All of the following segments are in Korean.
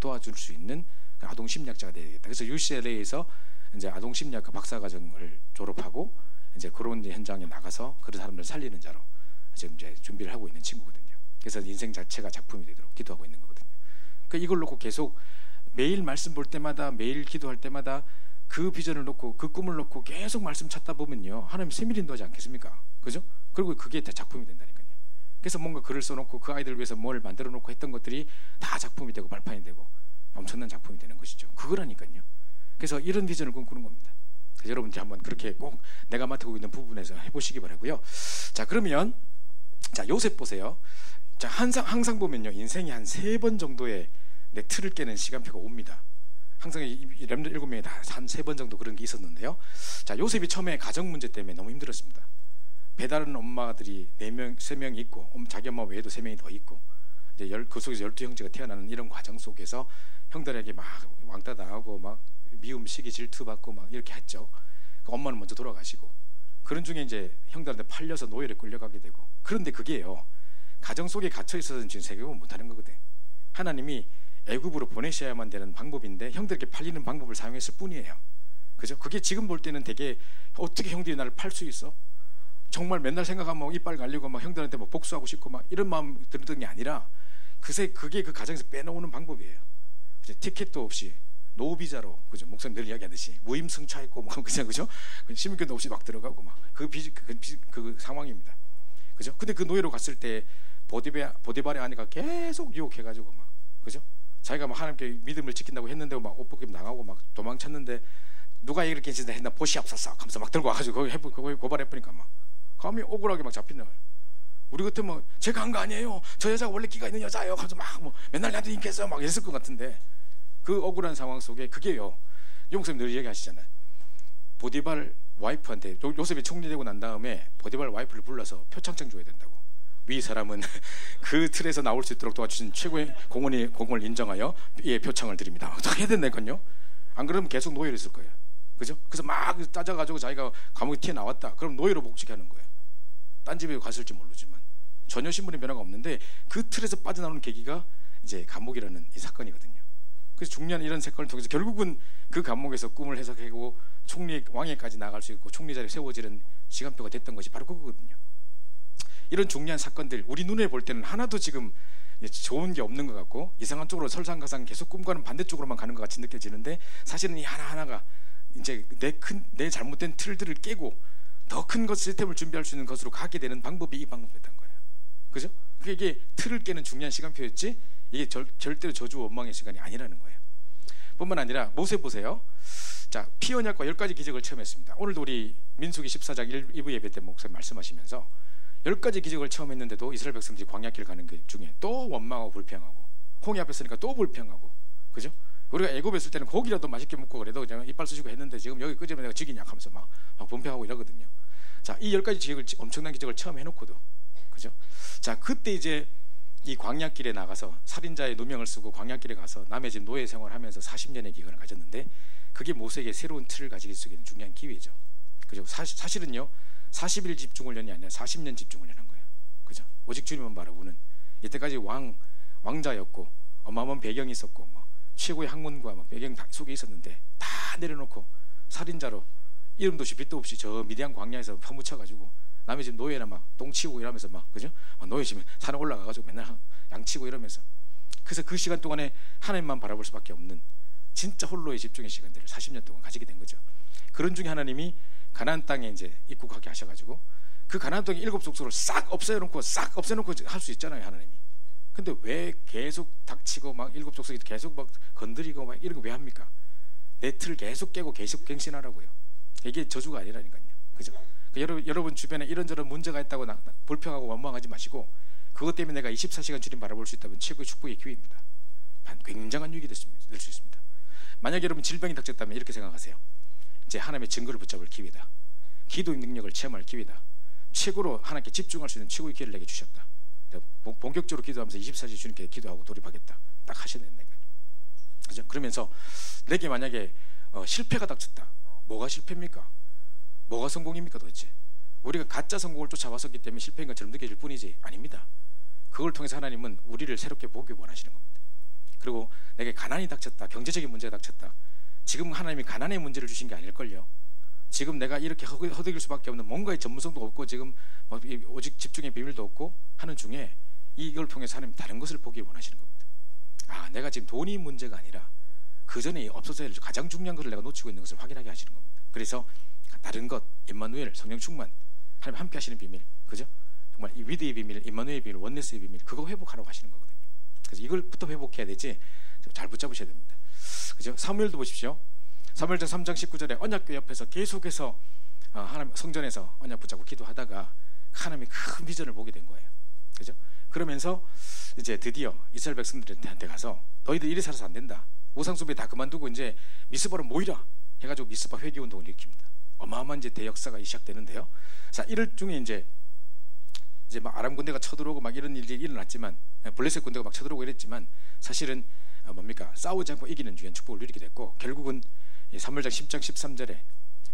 도와줄 수 있는 아동 심리학자가 되겠다. 그래서 UCLA에서 이제 아동 심리학과 박사과정을 졸업하고 이제 그런 현장에 나가서 그런 사람들을 살리는 자로 지금 이제 준비를 하고 있는 친구거든요. 그래서 인생 자체가 작품이 되도록 기도하고 있는 거거든요. 그러니까 이걸 놓고 계속 매일 말씀 볼 때마다, 매일 기도할 때마다 그 비전을 놓고, 그 꿈을 놓고 계속 말씀 찾다 보면요, 하나님 세밀히 인도하지 않겠습니까? 그죠? 그리고 그게 다 작품이 된다니까요. 그래서 뭔가 글을 써놓고 그 아이들을 위해서 뭘 만들어 놓고 했던 것들이 다 작품이 되고 발판이 되고 엄청난 작품이 되는 것이죠. 그거라니까요. 그래서 이런 비전을 꿈꾸는 겁니다. 그래서 여러분들 한번 그렇게 꼭 내가 맡고 있는 부분에서 해보시기 바라고요. 자, 그러면 자, 요셉 보세요. 자, 항상 보면요, 인생이 한 3번 정도의 내 틀을 깨는 시간표가 옵니다. 항상 이 렘넌트 7명이 다 한 3번 정도 그런 게 있었는데요. 자, 요셉이 처음에 가정 문제 때문에 너무 힘들었습니다. 배다른 엄마들이 3명이 있고 자기 엄마 외에도 3명이 더 있고 이제 그 속에서 12형제가 태어나는 이런 과정 속에서 형들에게 막 왕따 당하고 막 미움, 시기, 질투받고 막 이렇게 했죠. 엄마는 먼저 돌아가시고 그런 중에 이제 형들한테 팔려서 노예에 끌려가게 되고, 그런데 그게요, 가정 속에 갇혀 있어서는 지금 세계복음 못하는 거거든. 하나님이 애굽으로 보내셔야만 되는 방법인데 형들에게 팔리는 방법을 사용했을 뿐이에요. 그죠? 그게 지금 볼 때는 되게 어떻게 형들이 나를 팔 수 있어? 정말 맨날 생각하면 이빨 갈리고 막 형들한테 뭐 복수하고 싶고 막 이런 마음 들던 게 아니라 그게 그 가정에서 빼놓는 방법이에요. 이제 티켓도 없이 노비자로, 그죠? 목사님 늘 이야기하듯이 무임승차했고 뭐 그죠? 시민권도 없이 막 들어가고 막 그 상황입니다. 그죠? 근데 그 노예로 갔을 때 보디발의 아내가 계속 유혹해가지고 막, 그죠? 자기가 막 하나님께 믿음을 지킨다고 했는데 막 옷 벗기면 나가고 막 도망쳤는데 누가 이렇게 했나 보시옵소서 하면서 막 들고 와가지고 거기 고발해보니까 막 감히 억울하게 막 잡힌다. 우리 같으면 제가 한 거 아니에요, 저 여자가 원래 끼가 있는 여자예요 하면서 막 뭐 맨날 나한테 인기했어요 막 이랬을 것 같은데, 그 억울한 상황 속에 그게요, 용쌤 늘 얘기하시잖아요. 보디발 와이프한테, 요셉이 총리되고 난 다음에 보디발 와이프를 불러서 표창장 줘야 된다고. 위 사람은 그 틀에서 나올 수 있도록 도와주신 최고의 공을 인정하여 예, 표창을 드립니다. 어떻게 해야 된다니까요. 안 그러면 계속 노예로 있을 거예요. 그죠? 그래서 막 따져가지고 자기가 감옥에 튀어나왔다, 그럼 노예로 복직하는 거예요. 딴 집에 갔을지 모르지만 전혀 신분의 변화가 없는데 그 틀에서 빠져나오는 계기가 이제 감옥이라는 이 사건이거든요. 그래서 중요한 이런 사건을 통해서 결국은 그 감옥에서 꿈을 해석하고 왕위까지 나갈 수 있고 총리 자리에 세워지는 시간표가 됐던 것이 바로 그거거든요. 이런 중요한 사건들 우리 눈에 볼 때는 하나도 지금 좋은 게 없는 것 같고 이상한 쪽으로 설상가상 계속 꿈과는 반대쪽으로만 가는 것 같이 느껴지는데, 사실은 이 하나하나가 이제 내 잘못된 틀들을 깨고 더 큰 것 시스템을 준비할 수 있는 것으로 가게 되는 방법이 이 방법이었던 거예요. 그죠? 이게 틀을 깨는 중요한 시간표였지 이게 절대로 저주 원망의 시간이 아니라는 거예요. 뿐만 아니라 모세 보세요. 자, 피 언약과 10가지 기적을 체험했습니다. 오늘도 우리 민수기 14장 1부 예배 때 목사님 말씀하시면서 10가지 기적을 체험했는데도 이스라엘 백성들이 광야길 가는 그 중에 또 원망하고 불평하고, 홍해 앞에 서니까 또 불평하고, 그죠? 우리가 애굽에 있을 때는 고기라도 맛있게 먹고 그래도 그냥 이빨 쑤시고 했는데 지금 여기 끄집어 내가 지기냐 하면서 막 분평하고 이러거든요. 자, 이 10가지 엄청난 기적을 처음 해놓고도, 그죠? 자, 그때 이제 이 광야길에 나가서 살인자의 누명을 쓰고 광야길에 가서 남의 집 노예 생활하면서 40년의 기간을 가졌는데, 그게 모세에게 새로운 틀을 가지게 되는 중요한 기회죠. 그죠? 사실은요 40일 집중을 연이 아니라 40년 집중을 연한 거예요. 그죠? 오직 주님만 바라보는, 이때까지 왕자였고 어마어마한 배경이 있었고 뭐 최고의 학문과 뭐 배경 속에 있었는데 다 내려놓고 살인자로 이름도 없이 빛도 없이 저 미디안 광야에서 파묻혀가지고 남의 집 노예나 막 똥치고 이러면서 막, 그죠? 노예 집 산에 올라가가지고 맨날 양치고 이러면서, 그래서 그 시간 동안에 하나님만 바라볼 수밖에 없는 진짜 홀로의 집중의 시간들을 40년 동안 가지게 된 거죠. 그런 중에 하나님이 가나안 땅에 이제 입국하게 하셔가지고 그 가나안 땅의 7 족속을 싹 없애놓고 할 수 있잖아요, 하나님이. 근데 왜 계속 닥치고 막 7 족속이 계속 막 건드리고 막 이런 거 왜 합니까? 내 틀을 계속 깨고 계속 갱신하라고요. 이게 저주가 아니라니까요. 그죠? 여러분 주변에 이런저런 문제가 있다고 불평하고 원망하지 마시고, 그것 때문에 내가 24시간 주님 바라볼 수 있다면 최고의 축복의 기회입니다. 굉장한 유익이 될 수 있습니다. 만약 여러분 질병이 닥쳤다면 이렇게 생각하세요. 이제 하나님의 증거를 붙잡을 기회다. 기도의 능력을 체험할 기회다. 최고로 하나님께 집중할 수 있는 최고의 기회를 내게 주셨다. 본격적으로 기도하면서 24시간 주님께 기도하고 돌입하겠다. 딱 하셔야 된다는 거예요. 그죠? 그러면서 내게 만약에 실패가 닥쳤다. 뭐가 실패입니까? 뭐가 성공입니까 도대체? 우리가 가짜 성공을 쫓아왔었기 때문에 실패인 것처럼 느껴질 뿐이지 아닙니다. 그걸 통해서 하나님은 우리를 새롭게 보기 원하시는 겁니다. 그리고 내게 가난이 닥쳤다, 경제적인 문제가 닥쳤다. 지금 하나님이 가난의 문제를 주신 게 아닐걸요. 지금 내가 이렇게 허덕일 수밖에 없는 뭔가의 전문성도 없고 지금 오직 집중의 비밀도 없고 하는 중에 이걸 통해서 하나님 다른 것을 보기 원하시는 겁니다. 아, 내가 지금 돈이 문제가 아니라 그 전에 없어져야 할 가장 중요한 것을 내가 놓치고 있는 것을 확인하게 하시는 겁니다. 그래서 다른 것, 임마누엘, 성령 충만, 하나님 함께 하시는 비밀, 그죠? 정말 이 위드의 비밀, 임마누엘의 비밀, 원네스의 비밀, 그거 회복하라고 하시는 거거든요. 그래서 이걸부터 회복해야 되지 잘 붙잡으셔야 됩니다. 그죠? 사무엘도 보십시오. 사무엘상 3장 19절에 언약궤 옆에서 계속해서 하나님 성전에서 언약 붙잡고 기도하다가 하나님의 큰 비전을 보게 된 거예요. 그죠? 그러면서 이제 드디어 이스라엘 백성들한테 가서 너희들 이래 살아서 안 된다. 우상숭배 다 그만두고 이제 미스바로 모이라 해가지고 미스바 회개 운동을 일으킵니다. 어마어마한 이제 대역사가 시작되는데요. 자, 이럴 중에 이제 막 아람 군대가 쳐들어오고 막 이런 일이 일어났지만, 블레셋 군대가 막 쳐들어오고 이랬지만 사실은 뭡니까? 싸우지 않고 이기는 중요한 축복을 누리게 됐고, 결국은 사무엘상 10장 13절에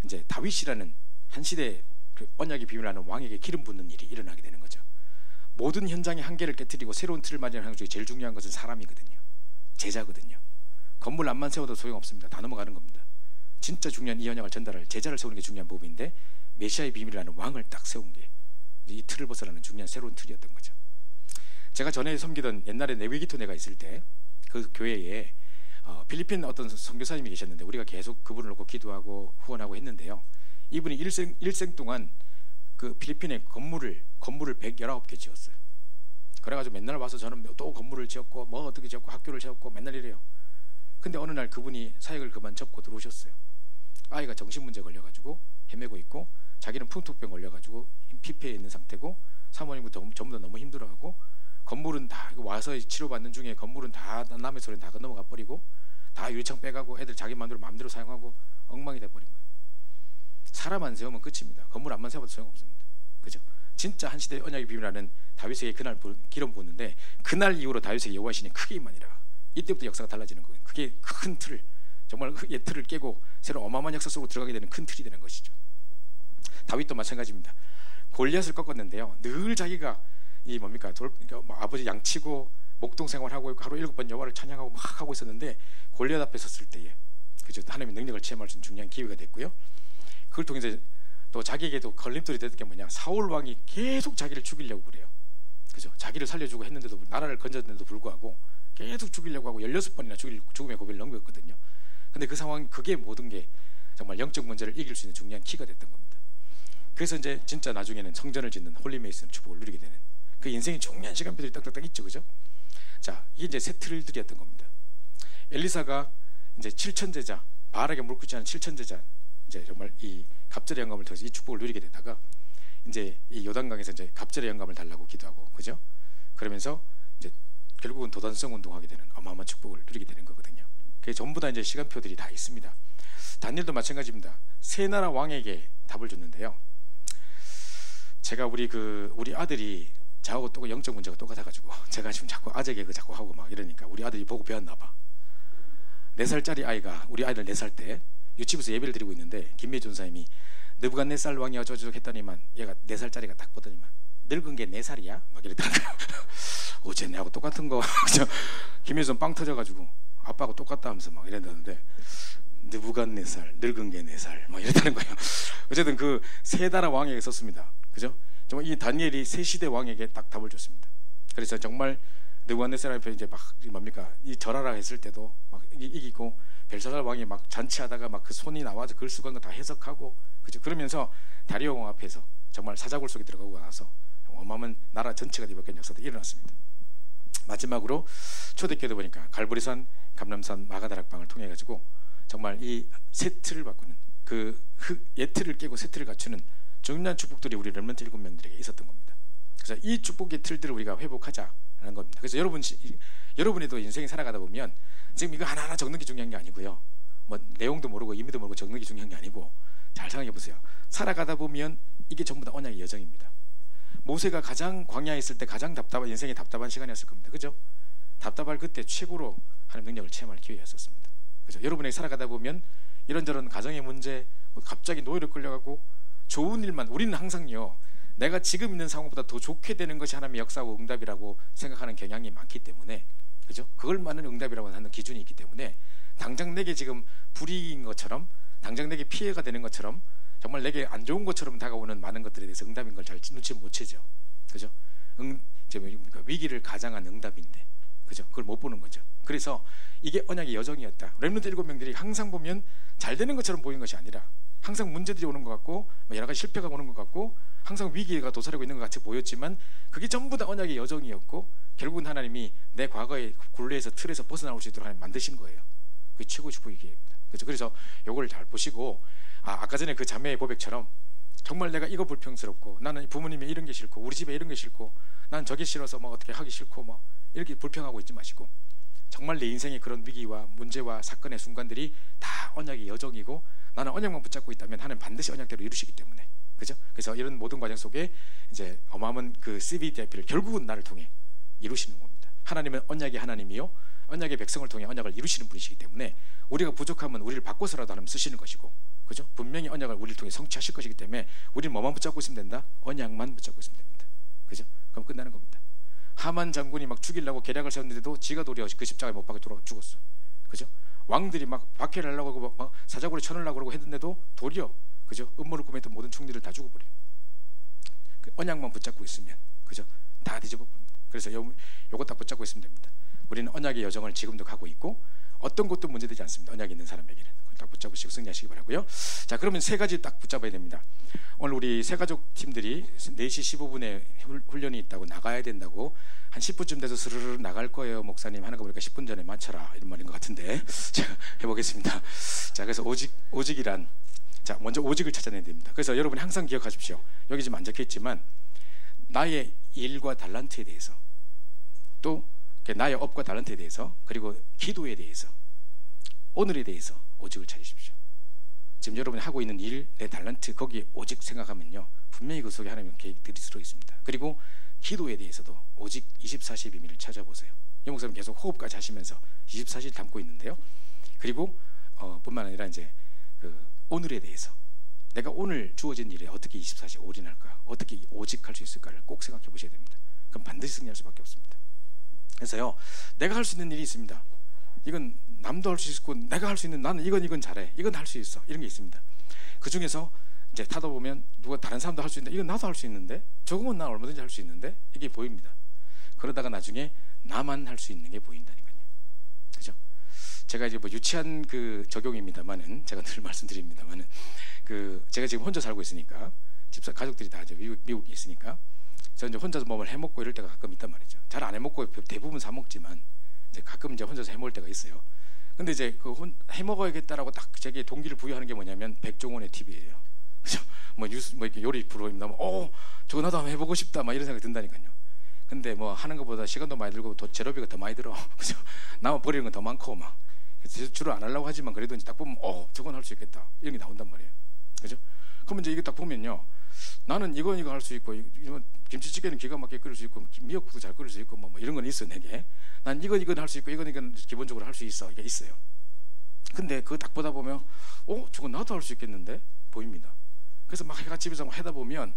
이제 다윗이라는 한 시대 그 언약의 비밀을 아는 왕에게 기름 붓는 일이 일어나게 되는 거죠. 모든 현장의 한계를 깨뜨리고 새로운 틀을 마련하는 중에 제일 중요한 것은 사람이거든요. 제자거든요. 건물 앞만 세워도 소용없습니다. 다 넘어가는 겁니다. 진짜 중요한 이 언약을 전달할 제자를 세우는 게 중요한 부분인데, 메시아의 비밀을 아는 왕을 딱 세운 게 이 틀을 벗어나는 중요한 새로운 틀이었던 거죠. 제가 전에 섬기던 옛날에 네위기토네가 있을 때 그 교회에 필리핀 어떤 선교사님이 계셨는데 우리가 계속 그분을 놓고 기도하고 후원하고 했는데요. 이분이 일생 동안 그 필리핀의 건물을 119개 지었어요. 그래가지고 맨날 와서 저는 또 건물을 지었고 뭐 어떻게 지었고 학교를 지었고 맨날 이래요. 근데 어느 날 그분이 사역을 그만 접고 들어오셨어요. 아이가 정신문제 걸려가지고 헤매고 있고, 자기는 풍토병 걸려가지고 피폐해 있는 상태고, 사모님부터 전부 다 너무 힘들어하고, 건물은 다 와서 치료받는 중에 건물은 다 남의 소리는 다 건너가 버리고, 다 유리창 빼가고 애들 자기 마음대로 사용하고 엉망이 돼버린 거예요. 사람 안 세우면 끝입니다. 건물 안만 세워도 소용없습니다. 그죠? 진짜 한 시대의 언약의 비밀하는 다윗에게 그날 기름 부었는데, 그날 이후로 다윗에게 여호와의 신이 크게 임하니라. 이때부터 역사가 달라지는 거예요. 그게 큰 틀을, 정말 옛 틀을 깨고 새로 어마어마한 역사 속으로 들어가게 되는 큰 틀이 되는 것이죠. 다윗도 마찬가지입니다. 골리앗을 꺾었는데요, 늘 자기가 이 뭡니까 그러니까 아버지 양치고 목동 생활하고 하루 7번 여호와를 찬양하고 막 하고 있었는데, 골리앗 앞에 섰을 때에 그죠, 하나님의 능력을 체험할 수 있는 중요한 기회가 됐고요. 그걸 통해서 또 자기에게도 걸림돌이 됐던 게 뭐냐, 사울 왕이 계속 자기를 죽이려고 그래요. 그죠? 자기를 살려주고 했는데도, 나라를 건졌는데도 불구하고 계속 죽이려고 하고 16번이나 죽음의 고비를 넘겼거든요. 근데 그 상황, 그게 모든 게 정말 영적 문제를 이길 수 있는 중요한 키가 됐던 겁니다. 그래서 이제 진짜 나중에는 성전을 짓는 홀리메이슨 축복을 누리게 되는, 그 인생의 중요한 시간표들이 딱딱딱 있죠. 그죠? 자, 이게 이제 새 틀들이었던 겁니다. 엘리사가 이제 7천제자, 바알에게 물구지 않은 7천제자, 이제 정말 이 갑절의 영감을 통해서 이 축복을 누리게 되다가 이제 이 요단강에서 이제 갑절의 영감을 달라고 기도하고, 그죠? 그러면서 이제 결국은 도단성 운동하게 되는 어마어마한 축복을 누리게 되는 거거든요. 그게 전부 다 이제 시간표들이 다 있습니다. 다니엘도 마찬가지입니다. 세 나라 왕에게 답을 줬는데요. 제가 우리 아들이 저하고 또 영적 문제가 똑같아가지고 제가 지금 자꾸 아재 개그 자꾸 하고 막 이러니까 우리 아들이 보고 배웠나 봐. 4살짜리 아이가, 우리 아이들 4살 때 유치부에서 예배를 드리고 있는데 김미애 전사님이 느부갓네살 왕이 어쩌고저쩌고 했더니만 얘가 4살짜리가 딱 보더니만 늙은 게 4살이야? 막 이랬다는 거야. 어제 내하고 똑같은 거. 김미애 전 빵 터져가지고 아빠하고 똑같다 하면서 막 이랬는데, 느부갓네살 늙은 게 4살 막 이랬다는 거예요. 어쨌든 그 세 나라 왕에게 썼습니다. 그죠? 정말 이 다니엘이 세 시대 왕에게 딱 답을 줬습니다. 그래서 정말 느부갓네살 앞에 이제 막 뭡니까 이 절하라 했을 때도 막 이기고, 벨사살 왕이 막 잔치하다가 막 그 손이 나와서 글쓰고 한 거 다 해석하고, 그죠? 그러면서 다리오 왕 앞에서 정말 사자굴 속에 들어가고 나서 어마어마한 나라 전체가 뒤바뀐 역사도 일어났습니다. 마지막으로 초대교회도 보니까 갈보리산, 감람산, 마가다락방을 통해 가지고 정말 이 새 틀을 바꾸는, 그 옛 틀을 깨고 새 틀을 갖추는 중요한 축복들이 우리 렘넌트 7명들에게 있었던 겁니다. 그래서 이 축복의 틀들을 우리가 회복하자라는 겁니다. 그래서 여러분이도 인생에 살아가다 보면 지금 이거 하나하나 적는 게 중요한 게 아니고요, 뭐 내용도 모르고 의미도 모르고 적는 게 중요한 게 아니고, 잘 생각해 보세요. 살아가다 보면 이게 전부 다 언약의 여정입니다. 모세가 가장 광야에 있을 때 가장 인생이 답답한 시간이었을 겁니다. 그죠? 답답할 그때 최고로 하나님 능력을 체험할 기회였었습니다. 그죠? 여러분이 살아가다 보면 이런저런 가정의 문제, 갑자기 노예로 끌려가고, 좋은 일만, 우리는 항상요, 내가 지금 있는 상황보다 더 좋게 되는 것이 하나님의 역사와 응답이라고 생각하는 경향이 많기 때문에, 그죠? 그걸만은 응답이라고 하는 기준이 있기 때문에 당장 내게 지금 불이익인 것처럼, 당장 내게 피해가 되는 것처럼, 정말 내게 안 좋은 것처럼 다가오는 많은 것들에 대해서 응답인 걸 잘 눈치 못 채죠. 그죠? 위기를 가장한 응답인데, 그죠? 그걸 못 보는 거죠. 그래서 이게 언약의 여정이었다. 렘넌트 7명들이 항상 보면 잘 되는 것처럼 보이는 것이 아니라 항상 문제들이 오는 것 같고 여러 가지 실패가 오는 것 같고 항상 위기가 도사리고 있는 것 같이 보였지만 그게 전부 다 언약의 여정이었고 결국은 하나님이 내 과거의 굴레에서 틀에서 벗어나올 수 있도록 하나님 만드신 거예요. 그게 최고 축복이기입니다. 그렇죠? 그래서 요걸 잘 보시고 아까 전에 그 자매의 고백처럼 정말 내가 이거 불평스럽고 나는 부모님이 이런 게 싫고 우리 집에 이런 게 싫고 난 저게 싫어서 뭐 어떻게 하기 싫고 뭐 이렇게 불평하고 있지 마시고 정말 내 인생의 그런 위기와 문제와 사건의 순간들이 다 언약의 여정이고 나는 언약만 붙잡고 있다면 하나님 반드시 언약대로 이루시기 때문에 그죠? 그래서 이런 모든 과정 속에 이제 어마어마한 그 CVDIP를 결국은 나를 통해 이루시는 겁니다. 하나님은 언약의 하나님이요 언약의 백성을 통해 언약을 이루시는 분이시기 때문에 우리가 부족하면 우리를 바꿔서라도 하나님 쓰시는 것이고 그죠? 분명히 언약을 우리를 통해 성취하실 것이기 때문에 우리는 뭐만 붙잡고 있으면 된다? 언약만 붙잡고 있으면 됩니다. 그죠? 그럼 끝나는 겁니다. 하만 장군이 막 죽이려고 계략을 세웠는데도 지가 도리어 그 십자가에 못 박혀 돌아 죽었어. 그죠? 왕들이 막 박해를 하려고 하고 막 사자굴에 쳐넣으려고 그러고 했는데도 도리어 그죠? 음모를 꾸몄던 모든 총리를 다 죽어버려요. 그 언약만 붙잡고 있으면 그죠? 다 뒤집어 버립니다. 그래서 요거 딱 붙잡고 있으면 됩니다. 우리는 언약의 여정을 지금도 가고 있고 어떤 것도 문제되지 않습니다. 언약이 있는 사람에게는 그걸 딱 붙잡으시고 승리하시기 바라고요. 자, 그러면 세 가지 딱 붙잡아야 됩니다. 오늘 우리 세가족 팀들이 4시 15분에 훈련이 있다고 나가야 된다고 한 10분쯤 돼서 스르르 나갈 거예요 목사님 하는 거 보니까 10분 전에 맞춰라 이런 말인 것 같은데 자, 해보겠습니다. 자, 그래서 오직이란 자 먼저 오직을 찾아내야 됩니다. 그래서 여러분이 항상 기억하십시오. 여기 지금 안 적혀있지만 나의 일과 달란트에 대해서 또 나의 업과 달란트에 대해서 그리고 기도에 대해서 오늘에 대해서 오직을 찾으십시오. 지금 여러분이 하고 있는 일, 내 달란트 거기에 오직 생각하면요 분명히 그 속에 하나님의 계획들이 들어있습니다. 그리고 기도에 대해서도 오직 24시의 비밀을 찾아보세요. 이 목사님 계속 호흡까지 하시면서 24시를 담고 있는데요. 그리고 뿐만 아니라 이제 그 오늘에 대해서 내가 오늘 주어진 일에 어떻게 24시에 올인할까 어떻게 오직할 수 있을까를 꼭 생각해 보셔야 됩니다. 그럼 반드시 승리할 수밖에 없습니다. 그래서요 내가 할 수 있는 일이 있습니다. 이건 남도 할 수 있고 내가 할 수 있는 나는 이건 잘해 이건 할 수 있어 이런 게 있습니다. 그 중에서 이제 타다 보면 누가 다른 사람도 할 수 있는데 이건 나도 할 수 있는데 저거면 난 얼마든지 할 수 있는데 이게 보입니다. 그러다가 나중에 나만 할 수 있는 게 보인다니까요. 그죠? 제가 이제 뭐 유치한 그 적용입니다만은 제가 늘 말씀드립니다만은 그 제가 지금 혼자 살고 있으니까 집사 가족들이 다 이제 미국에 있으니까 저 이제 혼자서 뭘 해먹고 이럴 때가 가끔 있단 말이죠. 잘 안 해먹고 대부분 사 먹지만 이제 가끔 이제 혼자서 해먹을 때가 있어요. 근데 이제 그 해먹어야겠다라고 딱 제게 동기를 부여하는 게 뭐냐면 백종원의 TV예요. 그죠? 뭐 뉴스 뭐 이렇게 요리 프로입니다. 저거 나도 한번 해보고 싶다 막 이런 생각이 든다니까요. 근데 뭐 하는 것보다 시간도 많이 들고 또 재료비가 더 많이 들어. 그죠? 나만 버리는 건 더 많고 막 주로 안 하려고 하지만 그래도 이제 딱 보면 저건 할 수 있겠다 이런 게 나온단 말이에요. 그죠? 그러면 이제 이게 딱 보면요. 나는 이거 할 수 있고 김치찌개는 기가 막히게 끓일 수 있고 미역국도 잘 끓일 수 있고 뭐 이런 건 있어 내게. 난 이건 할 수 있고 이건 기본적으로 할 수 있어 이게 있어요. 근데 그거 딱 보다 보면 저건 나도 할 수 있겠는데 보입니다. 그래서 막 해가 집에서 막 하다 보면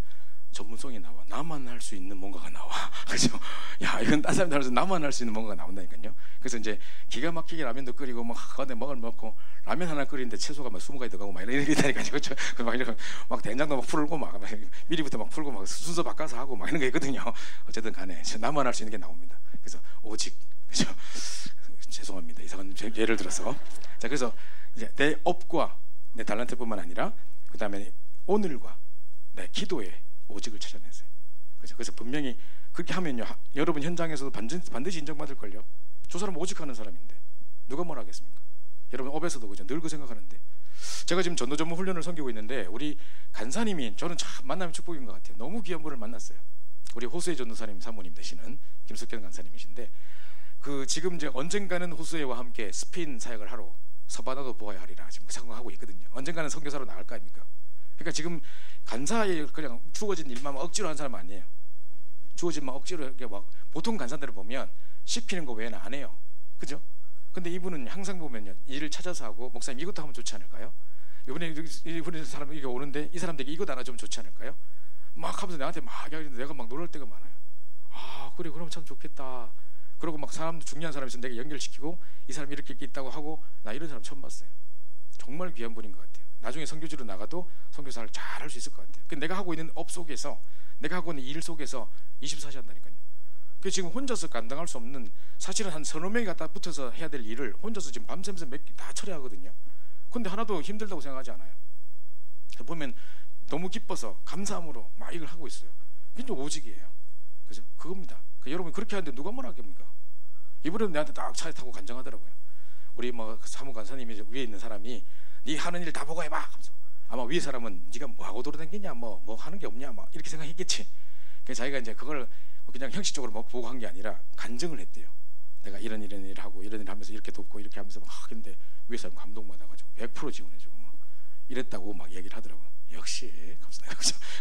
전문성이 나와. 나만 할 수 있는 뭔가가 나와. 그죠? 야, 이건 다른 사람들 하면서 나만 할 수 있는 뭔가가 나온다니까요. 그래서 이제 기가 막히게 라면도 끓이고 막 안에 먹을 먹고 라면 하나 끓이는데 채소가 막 20가지 들어가고 막 이런 게 있다니까요. 그렇죠? 막 이렇게 막 된장도 막 풀고 막 미리부터 막 풀고 막 순서 바꿔서 하고 막 이런 게 있거든요. 어쨌든 간에 나만 할 수 있는 게 나옵니다. 그래서 오직 그죠? 죄송합니다. 이상한 예를 들어서 자 그래서 이제 내 업과 내 달란트뿐만 아니라 그 다음에 오늘과 내 기도에 오직을 찾아내세요. 그죠? 그래서 분명히 그렇게 하면요 여러분 현장에서도 반드시 인정받을 걸요. 저 사람 오직하는 사람인데 누가 뭘 하겠습니까? 여러분 업에서도 그죠? 늘 그 생각하는데 제가 지금 전도 전문 훈련을 섬기고 있는데 우리 간사님이 저는 참 만나면 축복인 것 같아요. 너무 귀한 분을 만났어요. 우리 호수의 전도사님 사모님 되시는 김석현 간사님이신데 그 지금 이제 언젠가는 호수회와 함께 스페인 사역을 하러 서바나도 보아야 하리라 지금 생각하고 있거든요. 언젠가는 선교사로 나갈 거 아닙니까? 그러니까 지금 간사에 그냥 주어진 일만 억지로 한 사람 아니에요. 주어진 막 억지로 이렇게 막 보통 간사들을 보면 시키는 거 외에는 안 해요. 그죠? 근데 이분은 항상 보면요 일을 찾아서 하고 목사님 이것도 하면 좋지 않을까요? 이분이 사람 이게 오는데 이 사람들에게 이것 하나 좀 좋지 않을까요? 막 하면서 나한테 막 내가 막 놀랄 때가 많아요. 아 그래 그러면 참 좋겠다. 그리고 막 사람도 중요한 사람이 있으면 내가 연결시키고 이 사람이 이렇게 있다고 하고, 나 이런 사람 처음 봤어요. 정말 귀한 분인 것 같아요. 나중에 선교지로 나가도 선교사를 잘 할 수 있을 것 같아요. 내가 하고 있는 업 속에서, 내가 하고 있는 일 속에서 24시 한다니까요. 그 지금 혼자서 감당할 수 없는, 사실은 한 서너 명이 갖다 붙어서 해야 될 일을 혼자서 지금 밤새면서 몇 개 다 처리하거든요. 근데 하나도 힘들다고 생각하지 않아요. 보면 너무 기뻐서 감사함으로 막 이걸 하고 있어요. 그게 오직이에요. 그죠? 그겁니다. 여러분 그렇게 하는데 누가 뭐라 하겠습니까? 이번에도 내한테 딱 차에 타고 간증하더라고요. 우리 뭐 사무 간사님이 위에 있는 사람이 네 하는 일 다 보고해봐 하면서, 아마 위에 사람은 네가 뭐 하고 돌아다니냐, 뭐 하는 게 없냐, 막 이렇게 생각했겠지. 그래서 자기가 이제 그걸 그냥 형식적으로 뭐 보고한 게 아니라 간증을 했대요. 내가 이런 일 하고 이런 일 하면서 이렇게 돕고 이렇게 하면서 막 했는데 위에 사람 감동받아가지고 100% 지원해주고 막 이랬다고 막 얘기를 하더라고요. 역시 감사해요.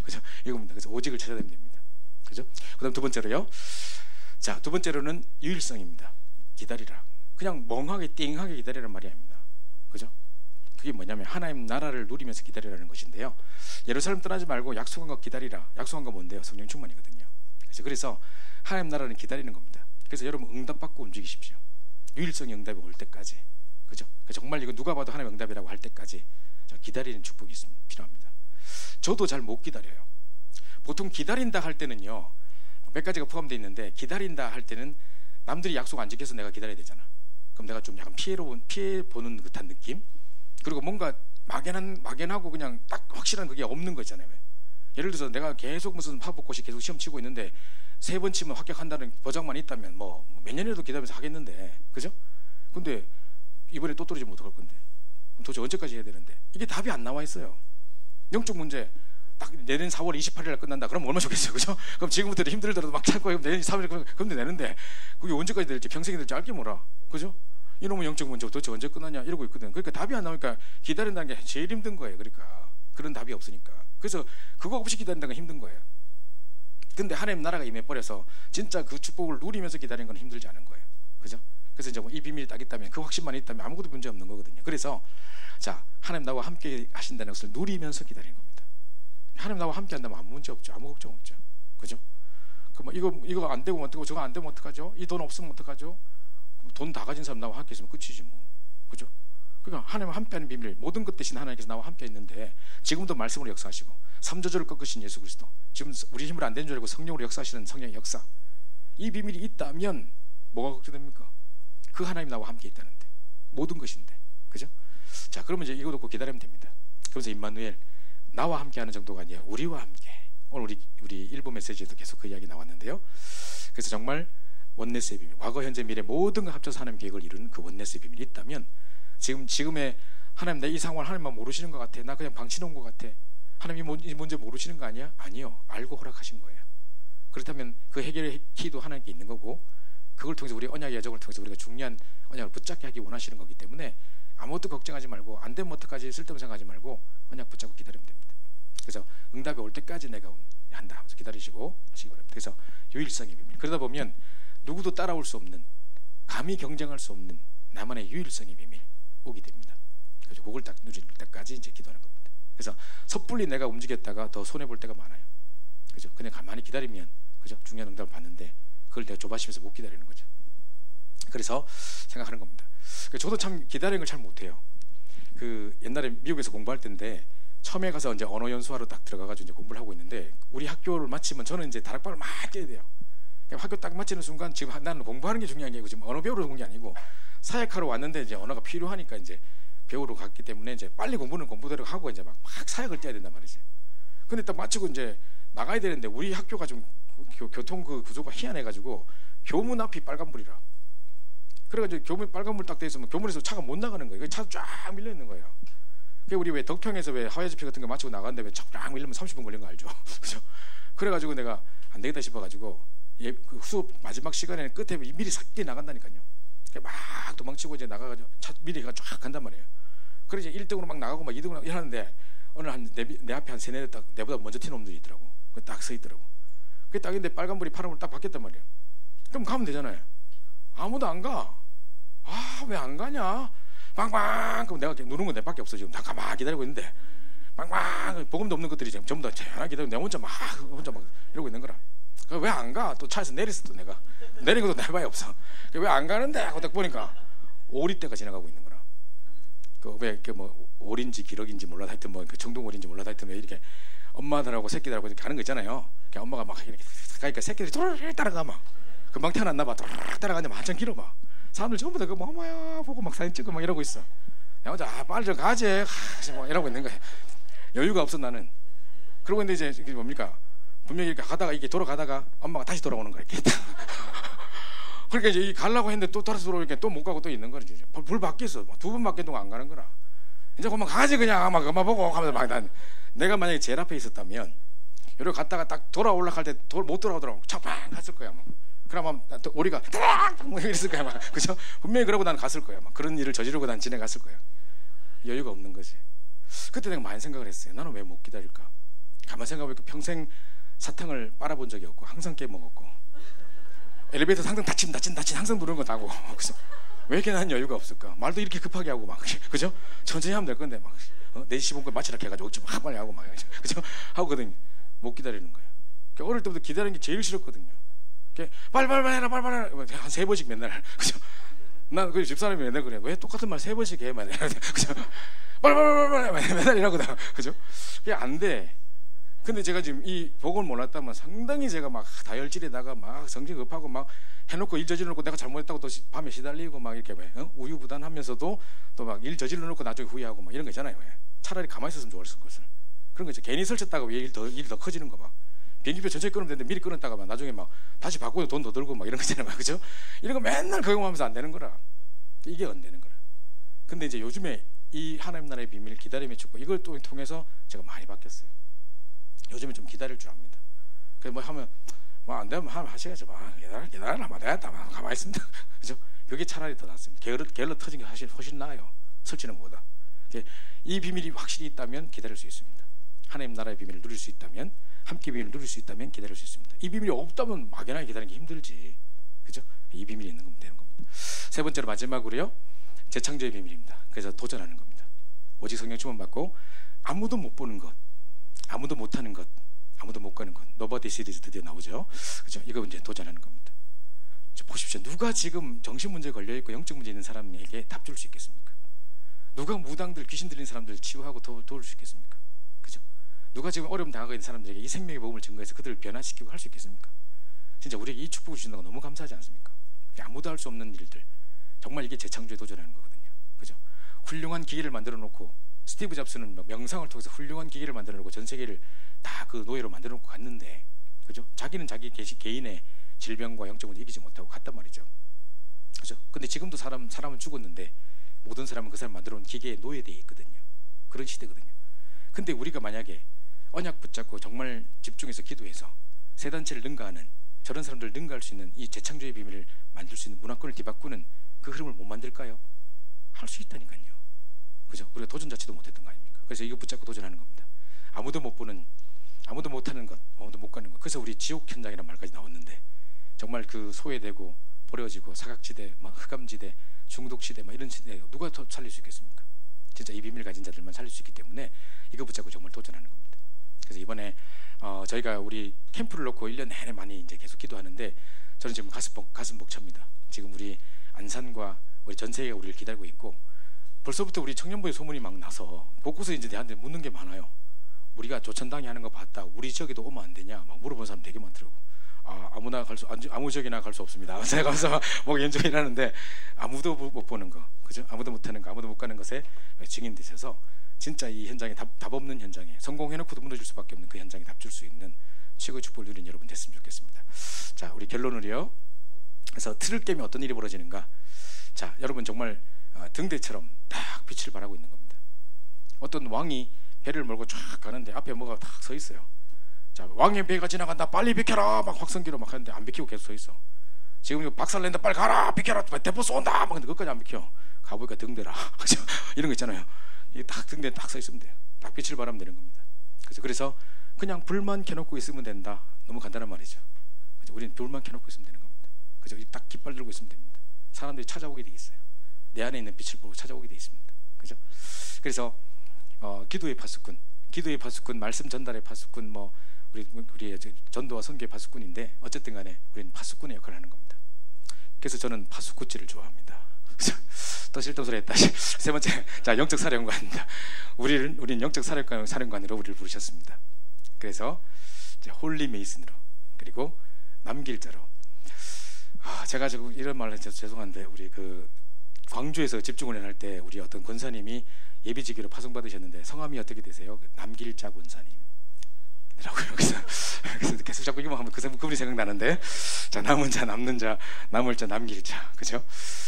그죠? 이겁니다. 그래서 오직을 찾아야 됩니다. 그죠? 그다음 두 번째로요. 자, 두 번째로는 유일성입니다. 기다리라. 그냥 멍하게 띵하게 기다리라는 말이 아닙니다. 그죠? 그게 뭐냐면 하나님 나라를 누리면서 기다리라는 것인데요. 예루살렘 떠나지 말고 약속한 거 기다리라. 약속한 거 뭔데요? 성령 충만이거든요. 그래서 하나님 나라는 기다리는 겁니다. 그래서 여러분 응답받고 움직이십시오. 유일성의 응답이 올 때까지. 그죠? 정말 이거 누가 봐도 하나님의 응답이라고 할 때까지 기다리는 축복이 필요합니다. 저도 잘 못 기다려요. 보통 기다린다 할 때는요, 몇 가지가 포함되어 있는데, 기다린다 할 때는 남들이 약속 안 지켜서 내가 기다려야 되잖아. 그럼 내가 좀 약간 피해 보는 듯한 느낌? 그리고 뭔가 막연하고 그냥 딱 확실한 그게 없는 거 있잖아요. 예를 들어서 내가 계속 무슨 화복꽃이 계속 시험 치고 있는데 3번 치면 합격한다는 보장만 있다면 뭐 몇 년이라도 기다리면서 하겠는데, 그죠? 근데 이번에 또 떨어지면 어떡할 건데? 그럼 도대체 언제까지 해야 되는데? 이게 답이 안 나와 있어요. 영적 문제 딱 내년 4월 28일 날 끝난다. 그럼 얼마나 좋겠어요, 그죠? 그럼 지금부터 힘들더라도 막 참고 내년 3월 그럼 내는데 그게 언제까지 될지, 평생이 될지 알게 뭐라, 그죠? 이놈의 영적 문제 도대체 언제 끝나냐 이러고 있거든. 그러니까 답이 안 나오니까 기다린다는 게 제일 힘든 거예요. 그러니까 그런 답이 없으니까. 그래서 그거 없이 기다린다는 건 힘든 거예요. 근데 하나님 나라가 임해버려서 진짜 그 축복을 누리면서 기다리는 건 힘들지 않은 거예요. 그죠? 그래서 이제 뭐 이 비밀이 딱 있다면, 그 확신만 있다면 아무것도 문제 없는 거거든요. 그래서 자, 하나님 나와 함께 하신다는 것을 누리면서 기다리는 겁니다. 하나님 나와 함께 한다면 아무 문제 없죠. 아무 걱정 없죠. 그죠? 그 뭐 이거 안 되고 어떡하고 저거 안 되면 어떡하죠? 이 돈 없으면 어떡하죠? 돈 다 가진 사람 나와 함께 있으면 끝이지 뭐. 그죠? 그러니까 하나님과 함께하는 비밀, 모든 것 대신 하나님께서 나와 함께 있는데 지금도 말씀으로 역사하시고 삼저주를 꺾으신 예수 그리스도, 지금 우리 힘으로 안 되는 줄 알고 성령으로 역사하시는 성령의 역사, 이 비밀이 있다면 뭐가 걱정됩니까? 그 하나님 나와 함께 있다는데, 모든 것인데. 그죠? 자, 그러면 이제 이거 놓고 기다리면 됩니다. 그래서 임마누엘, 나와 함께하는 정도가 아니라 우리와 함께. 오늘 우리 일부 메시지에도 계속 그 이야기 나왔는데요. 그래서 정말 원네스의 비밀, 과거 현재 미래 모든 걸 합쳐서 하나님 계획을 이루는 그 원네스의 비밀이 있다면, 지금의 하나님, 내 이 상황을 하나님만 모르시는 것 같아, 나 그냥 방치놓은 것 같아, 하나님 이 문제 모르시는 거 아니야? 아니요, 알고 허락하신 거예요. 그렇다면 그 해결의 키도 하나님께 있는 거고, 그걸 통해서 우리 언약의 여정을 통해서 우리가 중요한 언약을 붙잡게 하기 원하시는 거기 때문에 아무것도 걱정하지 말고, 안 되면 어떡하지 쓸데없는 생각하지 말고 언약 붙잡고 기다리면 됩니다. 그래서 응답이 올 때까지 내가 한다 하면서 기다리시고 하시기 바랍니다. 그래서 유일성의 비밀, 그러다 보면 누구도 따라올 수 없는, 감히 경쟁할 수 없는 나만의 유일성의 비밀 오게 됩니다. 그래서 그걸 딱 누릴 때까지 이제 기도하는 겁니다. 그래서 섣불리 내가 움직였다가 더 손해 볼 때가 많아요. 그죠? 그냥 가만히 기다리면, 그죠? 중요한 응답을 받는데 그걸 내가 조바심에서 못 기다리는 거죠. 그래서 생각하는 겁니다. 저도 참 기다리는 걸 잘 못해요. 그 옛날에 미국에서 공부할 때인데 처음에 가서 이제 언어 연수하러 딱 들어가가지고 이제 공부를 하고 있는데, 우리 학교를 마치면 저는 이제 다락방을 막 뛰어야 돼요. 학교 딱 마치는 순간 지금 나는 공부하는 게 중요한 게 아니고 지금 언어 배우러 온 게 아니고 사역하러 왔는데 이제 언어가 필요하니까 이제 배우러 갔기 때문에 이제 빨리 공부는 공부대로 하고 이제 막 사역을 뛰어야 된단 말이지. 근데 딱 마치고 이제 나가야 되는데 우리 학교가 좀 교통 그 구조가 희한해가지고 교문 앞이 빨간불이라. 그래가지고 교문 빨간불 딱 돼 있으면 교문에서 차가 못 나가는 거예요. 차도 쫙 밀려 있는 거예요. 그 우리 왜 덕평에서 왜 하와이즈피 같은 거 마치고 나갔는데 왜 차 쫙 밀리면 30분 걸린 거 알죠? 그죠? 그래가지고 내가 안 되겠다 싶어가지고 그 수업 마지막 시간에 끝에 미리 싹 뛰어 나간다니까요. 막 도망치고 이제 나가가지고 차 미리가 쫙 간단 말이에요. 그래서 이제 1등으로 막 나가고 막 2등으로 이러는데 어느 한 내 앞에 한 3-4대 딱 내보다 먼저 튀는 놈들이 있더라고. 딱 서 있더라고. 그게 딱 있는데 빨간불이 파란불 딱 바뀌었단 말이에요. 그럼 가면 되잖아요. 아무도 안 가. 아, 왜 안 가냐? 빵빵. 그럼 내가 누른 건 내밖에 없어. 지금 다 가만히 기다리고 있는데 빵빵. 복음도 없는 것들이 지금 전부 다 재현하게 기다리고 내 혼자 막 이러고 있는 거라. 왜 안 가? 또 차에서 내렸어. 또 내가 내린 것도 내봐야 없어. 왜 안 가는데? 하고 딱 보니까 오리떼가 지나가고 있는 거라. 왜 뭐 오리인지 기러기인지 몰라 하여튼 뭐 정동 오리인지 몰라 하여튼 왜 이렇게 엄마들하고 새끼들하고 이렇게 가는 거 있잖아요. 엄마가 막 이렇게 가니까 새끼들이 도르르 따라가 막 금방 태어났나 봐. 도르르 따라가는데 한참 길어 막. 사람들 전부 다 그 뭐 엄마야 보고 막 사진 찍고 막 이러고 있어. 야 혼자 빨리 좀 가지. 막 이러고 있는 거야. 여유가 없어 나는. 그러고 있는데 이제 이게 뭡니까? 분명히 이렇게 가다가 이게 돌아가다가 엄마가 다시 돌아오는 거야. 이렇게. 그러니까 이제 가려고 했는데 또 돌아서 돌아오니까 또 못 가고 또 있는 거지. 불 바뀌었어. 두 번 바뀌어도 안 가는 거라. 이제 그만 가지 그냥 막 엄마 보고 하면서 막 난 내가 만약에 제일 앞에 있었다면 이렇게 갔다가 딱 돌아올라 할 때 못 돌아오더라고. 착빵 갔을 거야. 막. 그러면 오리가 따락 뭐 이랬을 거야. 막. 그죠? 분명히 그러고 난 갔을 거야. 막 그런 일을 저지르고 난 지내갔을 거야. 여유가 없는 거지. 그때 내가 많이 생각을 했어요. 나는 왜 못 기다릴까? 가만 생각해보니까 평생 사탕을 빨아본 적이 없고 항상 깨먹었고 엘리베이터에서 항상 닫힌 항상 누르는 거 나고 그래서 왜 이렇게 난 여유가 없을까? 말도 이렇게 급하게 하고 막 그죠? 천천히 하면 될 건데 막 4시 15분 마치라 해가지고 어찌 막 빨리 하고 막 그죠? 하거든요. 못 기다리는 거예요. 그러니까 어릴 때부터 기다리는 게 제일 싫었거든요. 빨리 해라 한 3번씩 맨날 그죠? 난 그 집사람이 맨날 그래. 왜 똑같은 말 3번씩 해? 맨날 그죠? 빨리 맨날 이러거든. 그죠? 그게 안 돼. 근데 제가 지금 이 복을 몰랐다면 상당히 제가 막 다혈질에다가 막 성질 급하고 막 해놓고 일 저질러놓고 내가 잘못했다고 또 밤에 시달리고 막 이렇게 우유부단하면서도 또 막 일 저질러놓고 나중에 후회하고 막 이런 거 있잖아요. 차라리 가만히 있었으면 좋았을 것을. 그런 거 있죠. 괜히 설쳤다가 왜 일이 더 커지는 거 막. 비행기표 전체 끊으면 되는데 미리 끊었다가 막 나중에 막 다시 바꾸고 돈 더 들고 막 이런 거 있잖아요. 그죠? 이런 거 맨날 경험하면서 안 되는 거라. 이게 안 되는 거라. 근데 이제 요즘에 이 하나님 나라의 비밀 기다림의 축복 이걸 또 통해서 제가 많이 바뀌었어요. 요즘에 좀 기다릴 줄 압니다. 그래서 뭐 하면 뭐 안 되면 하셔야죠. 기다려라 뭐 내가 가만히 있습니다. 그죠? 그게 차라리 더 낫습니다. 게을러 터진 게 사실 훨씬 나아요. 설치는 것보다. 이 비밀이 확실히 있다면 기다릴 수 있습니다. 하나님 나라의 비밀을 누릴 수 있다면 함께 비밀을 누릴 수 있다면 기다릴 수 있습니다. 이 비밀이 없다면 막연하게 기다리는 게 힘들지. 그죠? 이 비밀이 있는 거면 되는 겁니다. 세 번째로 마지막으로요. 재창조의 비밀입니다. 그래서 도전하는 겁니다. 오직 성령 충만 받고 아무도 못 보는 것, 아무도 못 하는 것, 아무도 못 가는 것. 노바디 시리즈 드디어 나오죠. 그죠? 이거 이제 도전하는 겁니다. 보십시오. 누가 지금 정신 문제 걸려 있고 영적 문제 있는 사람에게 답 줄 수 있겠습니까? 누가 무당들 귀신 들린 사람들 치유하고 도울 수 있겠습니까? 그죠? 누가 지금 어려움 당하고 있는 사람들에게 이 생명의 복음을 증거해서 그들을 변화시키고 할 수 있겠습니까? 진짜 우리에게 이 축복을 주신다는 거 너무 감사하지 않습니까? 아무도 할 수 없는 일들. 정말 이게 재창조에 도전하는 거거든요. 그죠? 훌륭한 기계를 만들어 놓고 스티브 잡스는 명상을 통해서 훌륭한 기계를 만들어 놓고 전 세계를 다 그 노예로 만들어 놓고 갔는데, 그죠? 자기는 자기 개인의 질병과 영적 문제 이기지 못하고 갔단 말이죠. 그죠? 근데 지금도 사람은 죽었는데 모든 사람은 그 사람 만들어 놓은 기계에 노예되어 있거든요. 그런 시대거든요. 근데 우리가 만약에 언약 붙잡고 정말 집중해서 기도해서 세 단체를 능가하는 저런 사람들을 능가할 수 있는 이 재창조의 비밀을 만들 수 있는 문화권을 뒤바꾸는 그 흐름을 못 만들까요? 할 수 있다니까요. 그죠? 우리가 도전 자체도 못했던 거 아닙니까? 그래서 이거 붙잡고 도전하는 겁니다. 아무도 못 보는, 아무도 못하는 것, 아무도 못 가는 것. 그래서 우리 지옥 현장이라는 말까지 나왔는데 정말 그 소외되고 버려지고 사각지대, 막 흑암지대, 중독시대, 막 이런 시대 누가 더 살릴 수 있겠습니까? 진짜 이 비밀 가진 자들만 살릴 수 있기 때문에 이거 붙잡고 정말 도전하는 겁니다. 그래서 이번에 저희가 우리 캠프를 놓고 1년 내내 많이 이제 계속 기도하는데 저는 지금 가슴 벅찹니다. 지금 우리 안산과 우리 전 세계가 우리를 기다리고 있고 벌써부터 우리 청년부의 소문이 막 나서 곳곳에 이제 내한테 묻는 게 많아요. 우리가 조천당이 하는 거 봤다. 우리 지역에도 오면 안 되냐? 막 물어본 사람 되게 많더라고. 아무 지역이나 갈 수 없습니다. 제가 가서 뭐 연주를 하는데 아무도 못 보는 거, 그죠? 아무도 못 하는 거, 아무도 못 가는 것에 증인되셔서 진짜 이 현장에 답 없는 현장에 성공해놓고도 무너질 수밖에 없는 그 현장에 답 줄 수 있는 최고의 축복을 누린 여러분 됐으면 좋겠습니다. 자, 우리 결론을요. 그래서 틀을 깨면 어떤 일이 벌어지는가? 자, 여러분 정말 등대처럼 딱 빛을 발하고 있는 겁니다. 어떤 왕이 배를 몰고 쫙 가는데 앞에 뭐가 딱 서 있어요. 자, 왕의 배가 지나간다. 빨리 비켜라. 막 확성기로 막 하는데 안 비키고 계속 서 있어. 지금 이거 박살낸다. 빨리 가라. 비켜라. 대포 쏜다. 막 근데 끝까지 안 비켜. 가보니까 등대라. 이런 거 있잖아요. 이 딱 등대 딱 서 있으면 돼요. 딱 빛을 발하면 되는 겁니다. 그래서 그냥 불만 켜놓고 있으면 된다. 너무 간단한 말이죠. 그죠? 우리는 불만 켜놓고 있으면 되는 겁니다. 그죠? 딱 깃발 들고 있으면 됩니다. 사람들이 찾아오게 돼 있어요. 내 안에 있는 빛을 보고 찾아오게 돼 있습니다. 그죠? 그래서 기도의 파수꾼, 말씀 전달의 파수꾼, 뭐 우리 전도와 선교의 파수꾼인데 어쨌든 간에 우리는 파수꾼의 역할을 하는 겁니다. 그래서 저는 파수꾼질을 좋아합니다. 또 실도 소리 했다. 세 번째, 자, 영적 사령관입니다. 우리는 영적 사령관으로 우리를 부르셨습니다. 그래서 이제 홀리 메이슨으로, 그리고 남길 자로. 제가 지금 이런 말을 해서 죄송한데, 우리 그 광주에서 집중훈련 할 때 우리 어떤 권사님이 예비지기로 파송받으셨는데 성함이 어떻게 되세요? 남길자 권사님. 그래서 계속 자꾸 이거만 하면 그분이 생각나는데, 자, 남은 자, 남는 자, 남을 자, 남길 자, 그죠?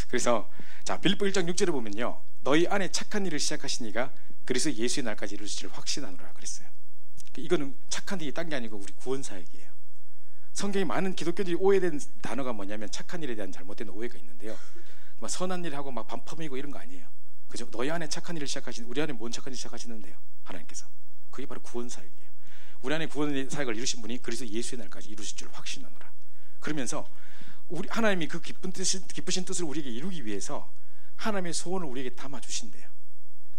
그래서 자, 빌립보 1장 6절에 보면요, 너희 안에 착한 일을 시작하시니가 그래서 예수의 날까지 이루실 확신하노라 그랬어요. 이거는 착한 일이 딴 게 아니고 우리 구원 사역이에요. 성경에 많은 기독교들이 오해된 단어가 뭐냐면 착한 일에 대한 잘못된 오해가 있는데요, 막 선한 일하고 막 반품이고 이런 거 아니에요. 그죠? 너희 안에 착한 일을 시작하시는, 우리 안에 뭔 착한 일 시작하시는데요, 하나님께서. 그게 바로 구원 사역이에요. 우리 안에 구원 사역을 이루신 분이 그래서 예수의 날까지 이루실 줄 확신하노라. 그러면서 우리 하나님이 그 기쁘신 뜻을 우리에게 이루기 위해서 하나님의 소원을 우리에게 담아 주신대요.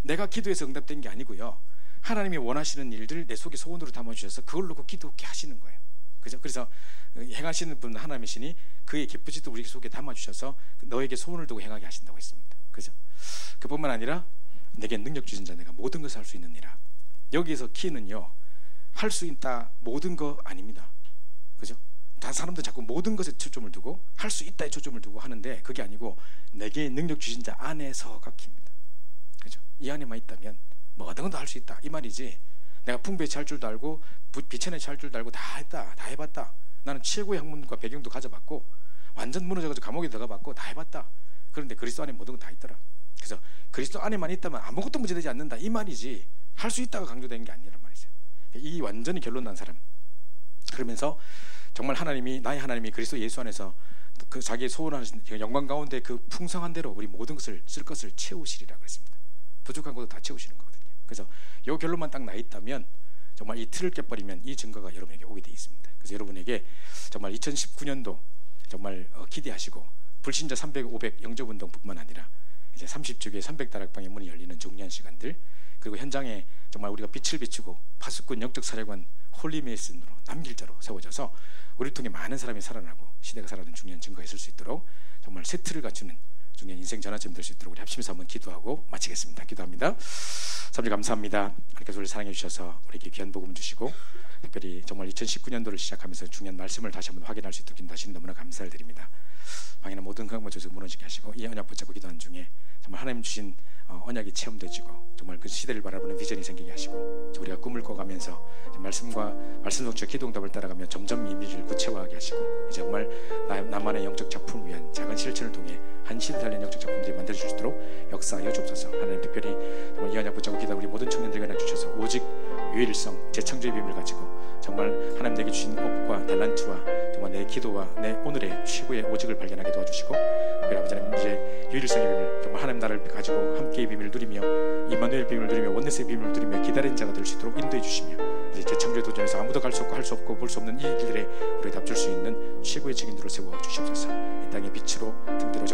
내가 기도해서 응답된 게 아니고요, 하나님이 원하시는 일들 내 속에 소원으로 담아 주셔서 그걸 놓고 기도하게 하시는 거예요. 그죠? 그래서 행하시는 분 하나님이시니 그의 기쁘신 뜻을 우리 속에 담아 주셔서 너에게 소원을 두고 행하게 하신다고 했습니다. 그죠? 그뿐만 아니라 내게 능력 주신 자, 내가 모든 것을 할 수 있느니라. 여기에서 키는요, 할 수 있다 모든 거 아닙니다. 그죠? 다 사람들 자꾸 모든 것에 초점을 두고 할 수 있다에 초점을 두고 하는데, 그게 아니고 내게 능력 주신 자 안에서가 키입니다. 그죠? 이 안에만 있다면 뭐든 다 할 수 있다 이 말이지, 내가 풍부에 찰 줄도 알고 비천에 찰 줄도 알고 다 했다, 다 해봤다, 나는 최고의 학문과 배경도 가져봤고 완전 무너져가지고 감옥에 들어가봤고 다 해봤다, 그런데 그리스도 안에 모든 건 다 있더라. 그래서 그리스도 안에만 있다면 아무것도 문제되지 않는다 이 말이지, 할 수 있다가 강조되는 게 아니란 말이죠. 이 완전히 결론 난 사람. 그러면서 정말 나의 하나님이 그리스도 예수 안에서 그 자기의 소원하신 영광 가운데 그 풍성한 대로 우리 모든 것을 쓸 것을 채우시리라 그랬습니다. 부족한 것도 다 채우시는 거거든요. 그래서 이 결론만 딱 나 있다면 정말 이 틀을 깨버리면 이 증거가 여러분에게 오게 돼 있습니다. 그래서 여러분에게 정말 2019년도 정말 기대하시고, 불신자 300, 500 영접운동뿐만 아니라 이제 30주기의 300다락방의 문이 열리는 중요한 시간들, 그리고 현장에 정말 우리가 빛을 비추고 파수꾼 영적 사령관 홀리메이슨으로 남길 자로 세워져서 우리를 통해 많은 사람이 살아나고 시대가 살아나는 중요한 증거가 있을 수 있도록 정말 세트를 갖추는 중요한 인생 전환점이 될 수 있도록 우리 합심해서 한번 기도하고 마치겠습니다. 기도합니다. 하나님 감사합니다. 하나님께서 우리를 사랑해 주셔서 우리에게 귀한 복음 주시고, 특별히 정말 2019년도를 시작하면서 중요한 말씀을 다시 한번 확인할 수 있도록 인도하시니 너무나 감사를 드립니다. 방해는 모든 강모 조직 무너지게 하시고, 이 언약 붙잡고 기도하는 중에 정말 하나님 주신 언약이 체험되지고 정말 그 시대를 바라보는 비전이 생기게 하시고, 우리가 꿈을 꿔가면서 말씀과 말씀 성취와 기도응답을 따라가며 점점 이 미래를 구체화하게 하시고, 이제 정말 나만의 영적 작품을 위한 작은 실천을 통해 한 시대 살린 영적 작품들이 만들어질 수 있도록 역사하여 주옵소서. 하나님 특별히 정말 이 언약 붙잡고 기도하는 우리 모든 청년들에게 언약 주셔서 오직 유일성 재창조의 비밀을 가지고 정말 하나님 내게 주신 업과 달란트와 정말 내 기도와 내 오늘의 최고의 오직을 발견하게 도와주시고, 우리 아버지 하나님 이제 유일성의 비밀, 정말 하나님 나라를 가지고 함께의 비밀을 누리며 이마누엘 비밀을 누리며 원네스의 비밀을 누리며 기다리는 자가 될 수 있도록 인도해 주시며, 이제 재창조의 도전에서 아무도 갈 수 없고 할 수 없고 볼 수 없는 이 길들에 우리 답줄 수 있는 최고의 증인들로 세워 주시옵소서. 이 땅의 빛으로 등대로